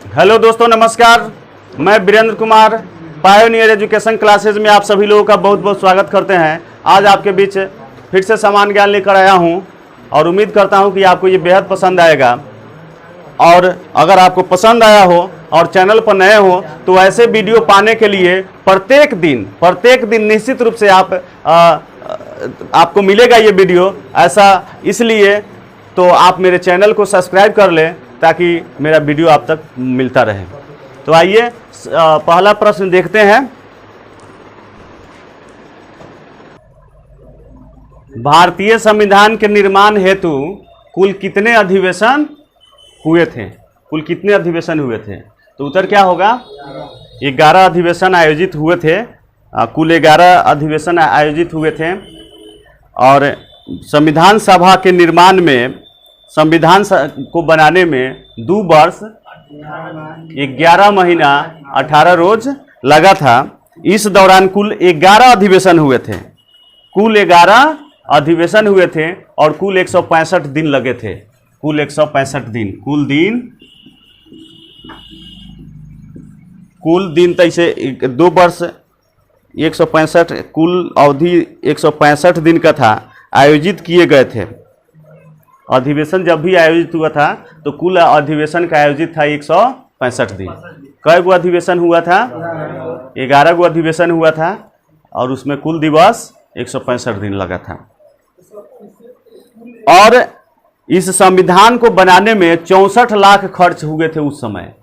Hello दोस्तों, नमस्कार। मैं Virendra Kumar pioneer education classes में आप सभी लोगों का बहुत बहुत स्वागत करते हैं। आज आपके बीच फिर से समान ज्ञान लेकर आया हूं और उम्मीद करता हूं कि आपको ये बेहद पसंद आएगा। और अगर आपको पसंद आया हो और चैनल पर नए हो तो ऐसे वीडियो पाने के लिए प्रत्येक दिन निश्चित रूप से आपको मिलेगा ये वीडियो। ऐसा इसलिए तो आप मेरे चैनल को सब्सक्राइब कर लें ताकि मेरा वीडियो आप तक मिलता रहे। तो आइए पहला प्रश्न देखते हैं। भारतीय संविधान के निर्माण हेतु कुल कितने अधिवेशन हुए थे? कुल कितने अधिवेशन हुए थे? तो उत्तर क्या होगा? 11 अधिवेशन आयोजित हुए थे। कुल 11 अधिवेशन आयोजित हुए थे। और संविधान सभा के निर्माण में, संविधान को बनाने में 2 वर्ष 11 महीना 18 रोज लगा था। इस दौरान कुल 11 अधिवेशन हुए थे। कुल 11 अधिवेशन हुए थे और कुल 165 दिन लगे थे। कुल 165 दिन, कुल दिन तैसे 2 वर्ष 165, कुल अवधि 165 दिन का था। आयोजित किए गए थे अधिवेशन। जब भी आयोजित हुआ था तो कुल अधिवेशन का आयोजित था 165 दिन। कई गो अधिवेशन हुआ था? 11 गो अधिवेशन हुआ था और उसमें कुल दिवस 165 दिन लगा था। और इस संविधान को बनाने में 64 लाख खर्च हुए थे उस समय।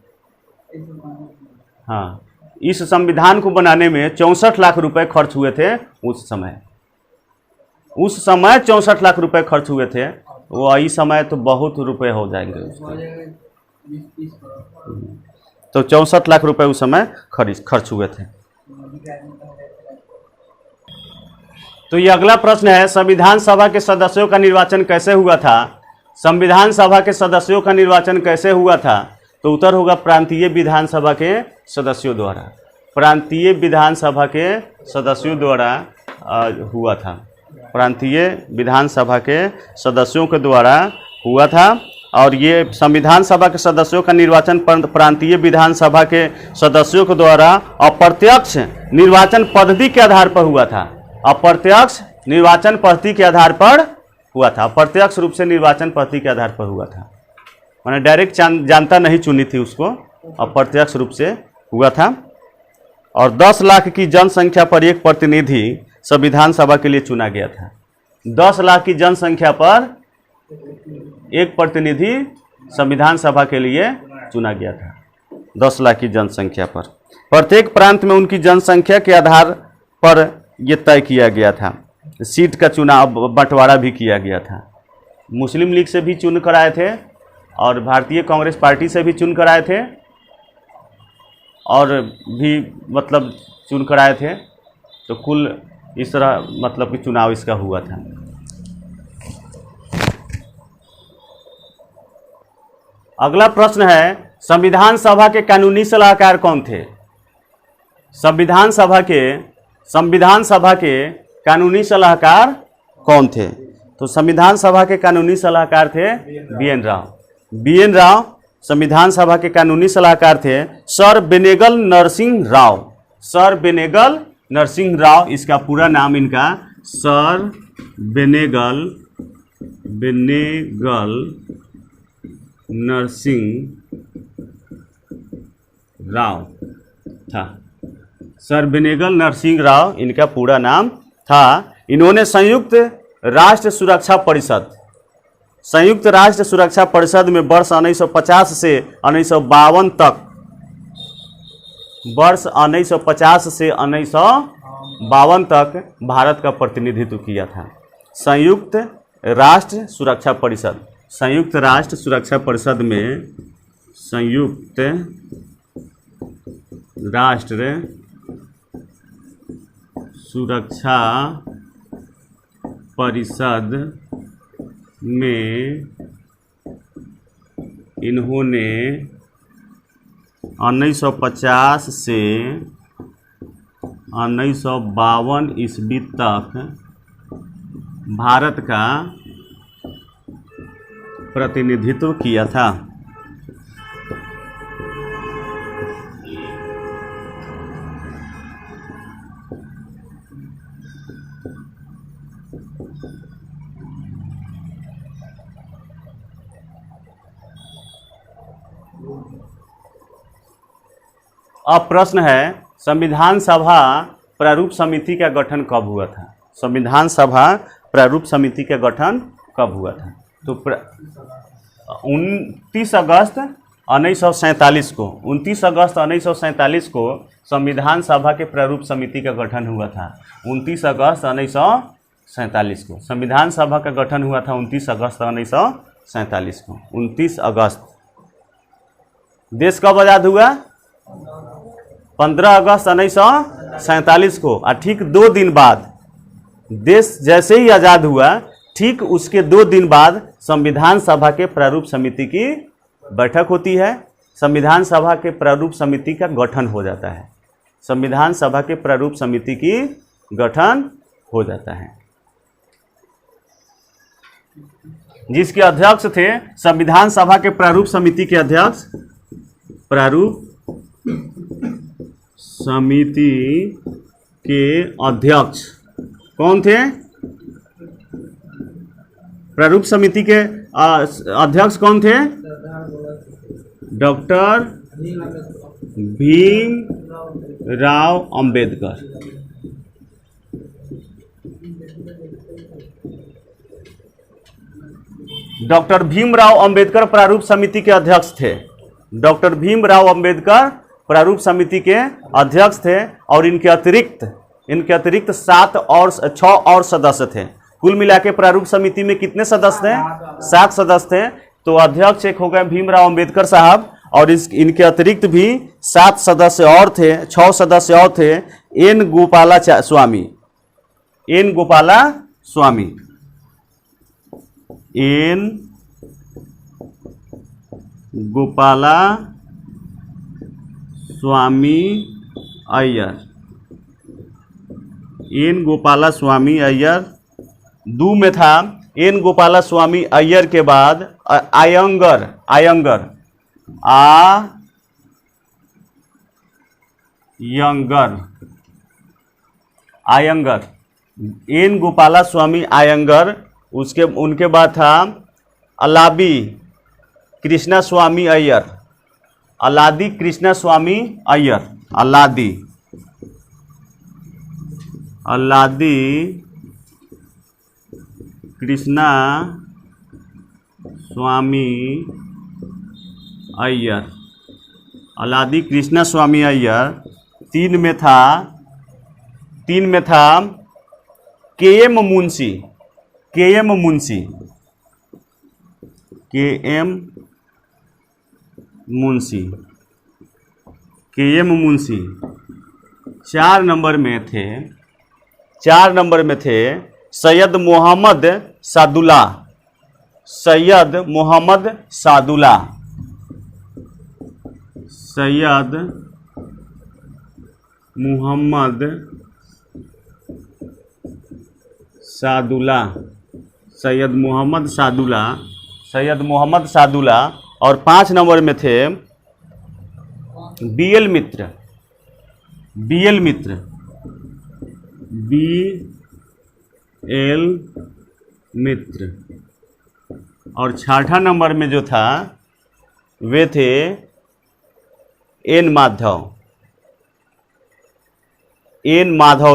हाँ, इस संविधान को बनाने में 64 लाख रुपए खर्च हुए थे उस समय। 64 लाख रुपए खर्च हुए थे। वो इस समय तो बहुत रुपए हो जाएंगे उसके। तो 64 लाख रुपए उस समय खर्च हुए थे। तो ये अगला प्रश्न है, संविधान सभा के सदस्यों का निर्वाचन कैसे हुआ था? संविधान सभा के सदस्यों का निर्वाचन कैसे हुआ था? तो उत्तर होगा प्रांतीय विधानसभा के सदस्यों द्वारा। प्रांतीय विधानसभा के सदस्यों द्वारा हुआ था। प्रांतीय विधानसभा के सदस्यों के द्वारा हुआ था। और ये संविधान सभा के सदस्यों का निर्वाचन प्रांतीय विधानसभा के सदस्यों के द्वारा अप्रत्यक्ष निर्वाचन पद्धति के आधार पर हुआ था। अप्रत्यक्ष निर्वाचन पद्धति के आधार पर हुआ था। अप्रत्यक्ष रूप से निर्वाचन पद्धति के आधार पर हुआ था। मैंने डायरेक्ट जनता नहीं चुनी थी उसको, अप्रत्यक्ष रूप से हुआ था। और 10 लाख की जनसंख्या पर एक प्रतिनिधि संविधान सभा के लिए चुना गया था। 10 लाख की जनसंख्या पर एक प्रतिनिधि संविधान सभा के लिए चुना गया था। 10 लाख की जनसंख्या पर। प्रत्येक प्रांत में उनकी जनसंख्या के आधार पर यह तय किया गया था। सीट का चुनाव बंटवारा भी किया गया था। मुस्लिम लीग से भी चुन कर आए थे और भारतीय कांग्रेस पार्टी से भी चुन कर आए थे और भी मतलब चुन कर आए थे। तो कुल इस तरह मतलब कि चुनाव इसका हुआ था। अगला प्रश्न है, संविधान सभा के कानूनी सलाहकार कौन थे? संविधान सभा के कानूनी सलाहकार कौन थे? तो संविधान सभा के कानूनी सलाहकार थे बी.एन. राव। बी.एन. राव संविधान सभा के कानूनी सलाहकार थे। सर बेनेगल नरसिंह राव। सर बेनेगल नरसिंह राव, इसका पूरा नाम इनका सर बेनेगल नरसिंह राव था। सर बेनेगल नरसिंह राव इनका पूरा नाम था। इन्होंने संयुक्त राष्ट्र सुरक्षा परिषद में वर्ष 1950 से 1952 तक, वर्ष 1950 से 1952 तक भारत का प्रतिनिधित्व किया था। संयुक्त राष्ट्र सुरक्षा परिषद में संयुक्त राष्ट्र सुरक्षा परिषद में इन्होंने 1950 से 1952 ईस्वी तक भारत का प्रतिनिधित्व किया था। अब प्रश्न है, संविधान सभा प्रारूप समिति का गठन कब हुआ था? संविधान सभा प्रारूप समिति का गठन कब हुआ था? तो 29 अगस्त 1947 को 29 अगस्त 1947 को संविधान सभा के प्रारूप समिति का गठन हुआ था। 29 अगस्त 1947 को संविधान सभा का गठन हुआ था। 29 अगस्त 1947 को 29 अगस्त। देश कब आज़ाद हुआ? 15 अगस्त 1947 को। और ठीक 2 दिन बाद, देश जैसे ही आज़ाद हुआ ठीक उसके 2 दिन बाद संविधान सभा के प्रारूप समिति की बैठक होती है। संविधान सभा के प्रारूप समिति का गठन हो जाता है। संविधान सभा के प्रारूप समिति की गठन हो जाता है, जिसके अध्यक्ष थे संविधान सभा के प्रारूप समिति के अध्यक्ष, प्रारूप समिति के अध्यक्ष कौन थे? प्रारूप समिति के अध्यक्ष कौन थे? डॉक्टर भीमराव अंबेडकर। डॉक्टर भीमराव अंबेडकर प्रारूप समिति के अध्यक्ष थे। डॉक्टर भीमराव अंबेडकर प्रारूप समिति के अध्यक्ष थे और इनके अतिरिक्त 6 और सदस्य थे। कुल मिला के प्रारूप समिति में कितने सदस्य थे? 7 सदस्य थे। तो अध्यक्ष एक हो गए भीमराव अंबेडकर साहब और इनके अतिरिक्त भी 7 सदस्य और थे, 6 सदस्य और थे। एन गोपाला स्वामी, एन गोपाला स्वामी, एन गोपाला स्वामी अय्यर, एन गोपाला स्वामी अय्यर। 2 में था एन गोपाला स्वामी अय्यर के बाद आयंगर, एन गोपाला स्वामी आयंगर। उनके बाद था अलादी कृष्णा स्वामी अय्यर, अलादी कृष्णा स्वामी अय्यर, अलादी कृष्णा स्वामी अय्यर, अलादी कृष्णा स्वामी अय्यर। 3 में था के एम मुंशी, मुंशी। 4 नंबर में थे सैयद मोहम्मद सादुल्ला, सैयद मोहम्मद सादुल्ला, सैयद मोहम्मद सादुल्ला, सैयद मोहम्मद सादुल्ला, सैयद मोहम्मद सादुल्ला। और 5 नंबर में थे बीएल मित्र, बीएल मित्र। और 6ठा नंबर में जो था वे थे एन माधव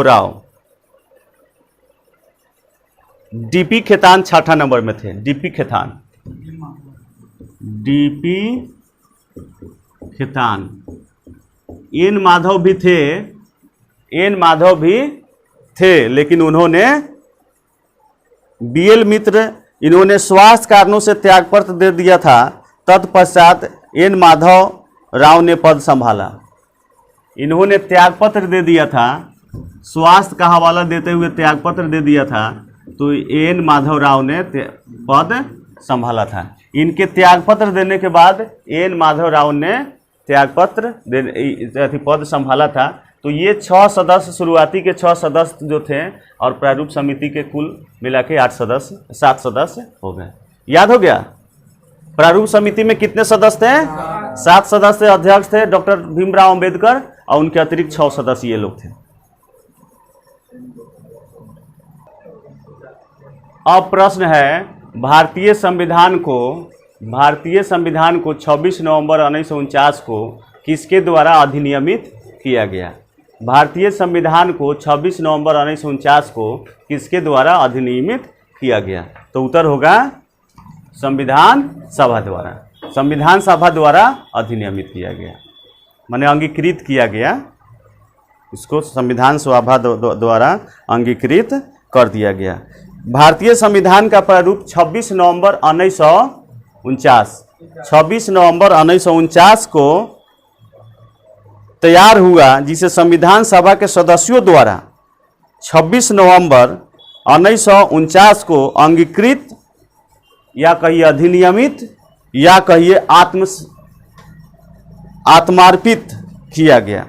राव। डीपी खेतान 6ठा नंबर में थे, डीपी खेतान। एन माधव भी थे, लेकिन उन्होंने बीएल मित्र, इन्होंने स्वास्थ्य कारणों से त्यागपत्र दे दिया था। तत्पश्चात एन माधव राव ने पद संभाला। इन्होंने त्यागपत्र दे दिया था, स्वास्थ्य का हवाला देते हुए त्यागपत्र दे दिया था, तो एन माधव राव ने पद संभाला था। इनके त्यागपत्र देने के बाद एन माधव राव ने पद संभाला था। तो ये 6 सदस्य, शुरुआती के 6 सदस्य जो थे, और प्रारूप समिति के कुल मिला के 7 सदस्य हो गए। याद हो गया? प्रारूप समिति में कितने सदस्य थे? 7 सदस्य अध्यक्ष थे डॉक्टर भीमराव अंबेडकर और उनके अतिरिक्त 6 सदस्य ये लोग थे। अब प्रश्न है, भारतीय संविधान को 26 नवंबर 1949 को किसके द्वारा अधिनियमित किया गया? भारतीय संविधान को 26 नवंबर 1949 को किसके द्वारा अधिनियमित किया गया? तो उत्तर होगा संविधान सभा द्वारा। संविधान सभा द्वारा अधिनियमित किया गया, माने अंगीकृत किया गया, इसको संविधान सभा द्वारा अंगीकृत कर दिया गया। भारतीय संविधान का प्रारूप 26 नवंबर 1949 को तैयार हुआ, जिसे संविधान सभा के सदस्यों द्वारा 26 नवंबर 1949 को अंगीकृत या कहिए अधिनियमित या कहिए आत्मार्पित किया गया।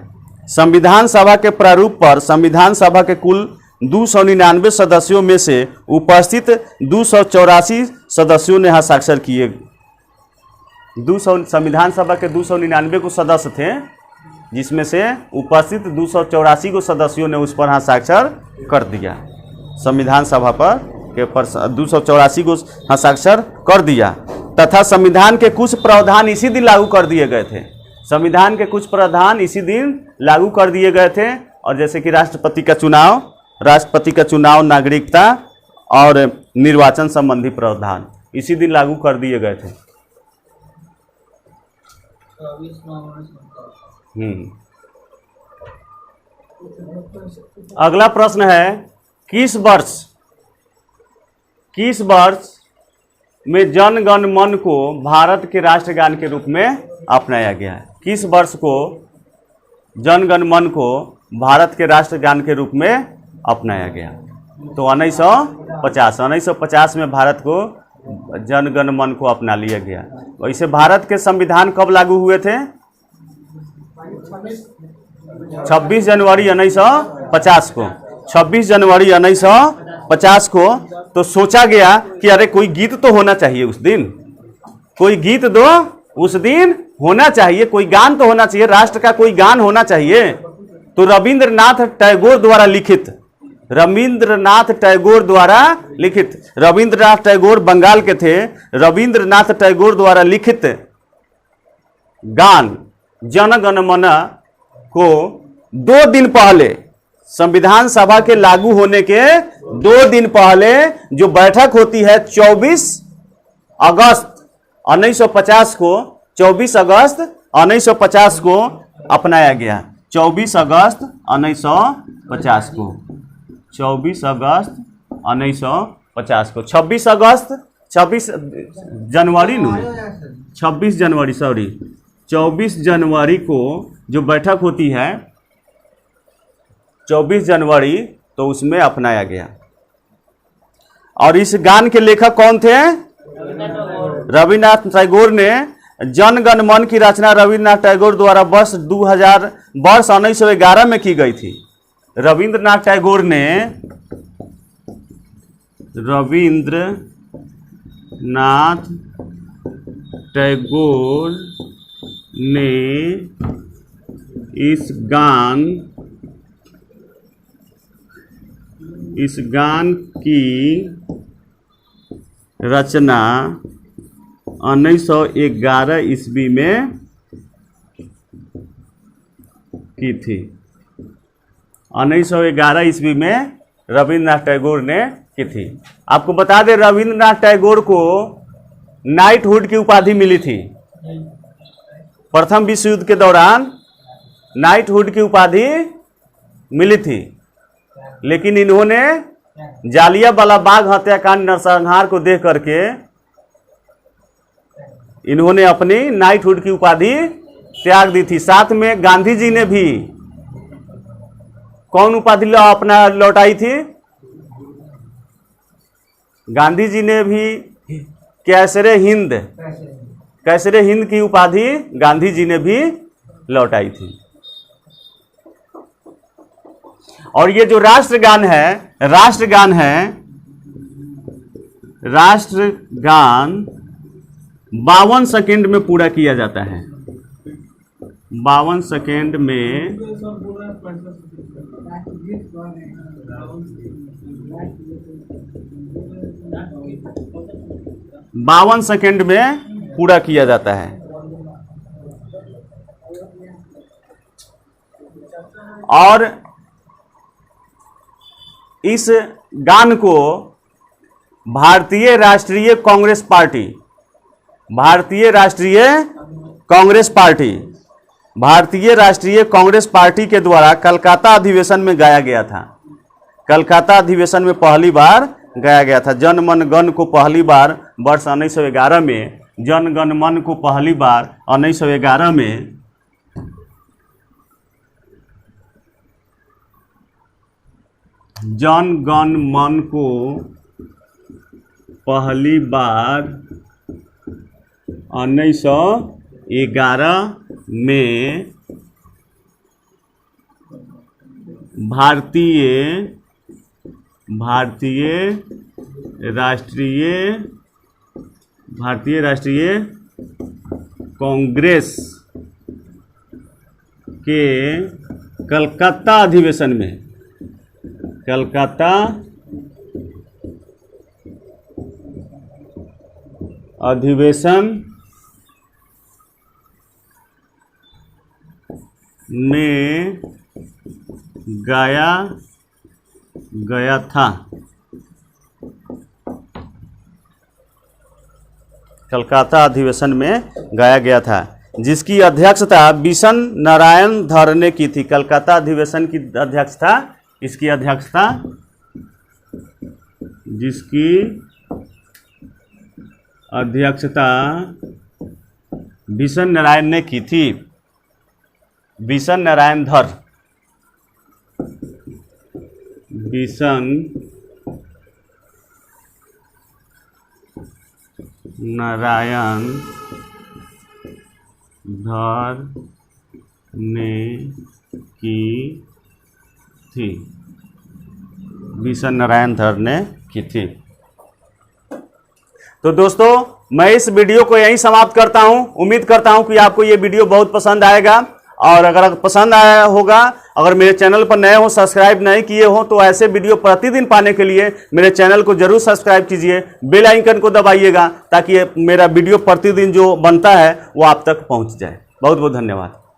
संविधान सभा के प्रारूप पर संविधान सभा के कुल 299 सदस्यों में से उपस्थित 284 सदस्यों ने हस्ताक्षर किए। संविधान सभा के 299 को सदस्य थे, जिसमें से उपस्थित 284 को सदस्यों ने उस पर हस्ताक्षर कर दिया। संविधान सभा पर 284 को हस्ताक्षर कर दिया तथा संविधान के कुछ प्रावधान इसी दिन लागू कर दिए गए थे। संविधान के कुछ प्रावधान इसी दिन लागू कर दिए गए थे, और जैसे कि राष्ट्रपति का चुनाव, नागरिकता और निर्वाचन संबंधी प्रावधान इसी दिन लागू कर दिए गए थे। अगला प्रश्न है, किस वर्ष में जन गण मन को भारत के राष्ट्रगान के रूप में अपनाया गया है? किस वर्ष को जन गण मन को भारत के राष्ट्रगान के रूप में अपनाया गया? तो 1950 में भारत को जन गण मन को अपना लिया गया। वैसे भारत के संविधान कब लागू हुए थे? 26 जनवरी 1950 को। 26 जनवरी 1950 को तो सोचा गया कि अरे कोई गीत तो होना चाहिए उस दिन, कोई गीत दो उस दिन होना चाहिए, कोई गान तो होना चाहिए, राष्ट्र का कोई गान होना चाहिए। तो रविंद्रनाथ टैगोर द्वारा लिखित, रविंद्रनाथ टैगोर बंगाल के थे, रविंद्रनाथ टैगोर द्वारा लिखित गान जन गण मन को 2 दिन पहले, संविधान सभा के लागू होने के 2 दिन पहले जो बैठक होती है 24 अगस्त 1950 को, 24 अगस्त 1950 को अपनाया गया। 24 अगस्त 1950 को, 24 अगस्त 1950 को, 26 जनवरी को जो बैठक होती है 24 जनवरी, तो उसमें अपनाया गया। और इस गान के लेखक कौन थे? रविन्द्रनाथ टैगोर ने। जन गण मन की रचना रविन्द्रनाथ टैगोर द्वारा वर्ष 1911 में की गई थी। रविन्द्रनाथ टैगोर ने इस गान की रचना 1911 ईस्वी में की थी। 1911 ईस्वी में रविन्द्रनाथ टैगोर ने की थी। आपको बता दें, रविन्द्रनाथ टैगोर को नाइटहुड की उपाधि मिली थी। प्रथम विश्व युद्ध के दौरान नाइटहुड की उपाधि मिली थी, लेकिन इन्होंने जालियांवाला बाग हत्याकांड नरसंहार को देख करके इन्होंने अपनी नाइटहुड की उपाधि त्याग दी थी। साथ में गांधी जी ने भी कौन उपाधि अपना लौटाई थी? गांधी जी ने भी कैसरे हिंद की उपाधि गांधी जी ने भी लौटाई थी। और ये जो राष्ट्रगान 52 सेकेंड में पूरा किया जाता है। 52 सेकेंड में 52 सेकेंड में पूरा किया जाता है। और इस गान को भारतीय राष्ट्रीय कांग्रेस पार्टी, भारतीय राष्ट्रीय कांग्रेस पार्टी, भारतीय राष्ट्रीय कांग्रेस पार्टी के द्वारा कलकत्ता अधिवेशन में गाया गया था। कलकत्ता अधिवेशन में पहली बार गाया गया था। जन मन गण को पहली बार वर्ष 1911 में, जन गण मन को पहली बार 1911 में जन गण मन को पहली बार 1911 में भारतीय राष्ट्रीय कांग्रेस के कलकत्ता अधिवेशन में, कलकत्ता अधिवेशन में गाया गया था। कलकत्ता अधिवेशन में गाया गया था, जिसकी अध्यक्षता बिशन नारायण धर ने की थी। कलकत्ता अधिवेशन की अध्यक्षता, इसकी अध्यक्षता, जिसकी अध्यक्षता बिशन नारायण ने की थी। बिशन नारायण धर, बिशन नारायण धर ने की थी। बिशन नारायण धर ने की थी। तो दोस्तों, मैं इस वीडियो को यहीं समाप्त करता हूं। उम्मीद करता हूं कि आपको ये वीडियो बहुत पसंद आएगा, और अगर पसंद आया होगा, अगर मेरे चैनल पर नए हो, सब्सक्राइब नहीं किए हो, तो ऐसे वीडियो प्रतिदिन पाने के लिए मेरे चैनल को जरूर सब्सक्राइब कीजिए, बेल आइकन को दबाइएगा, ताकि मेरा वीडियो प्रतिदिन जो बनता है वो आप तक पहुंच जाए। बहुत बहुत धन्यवाद।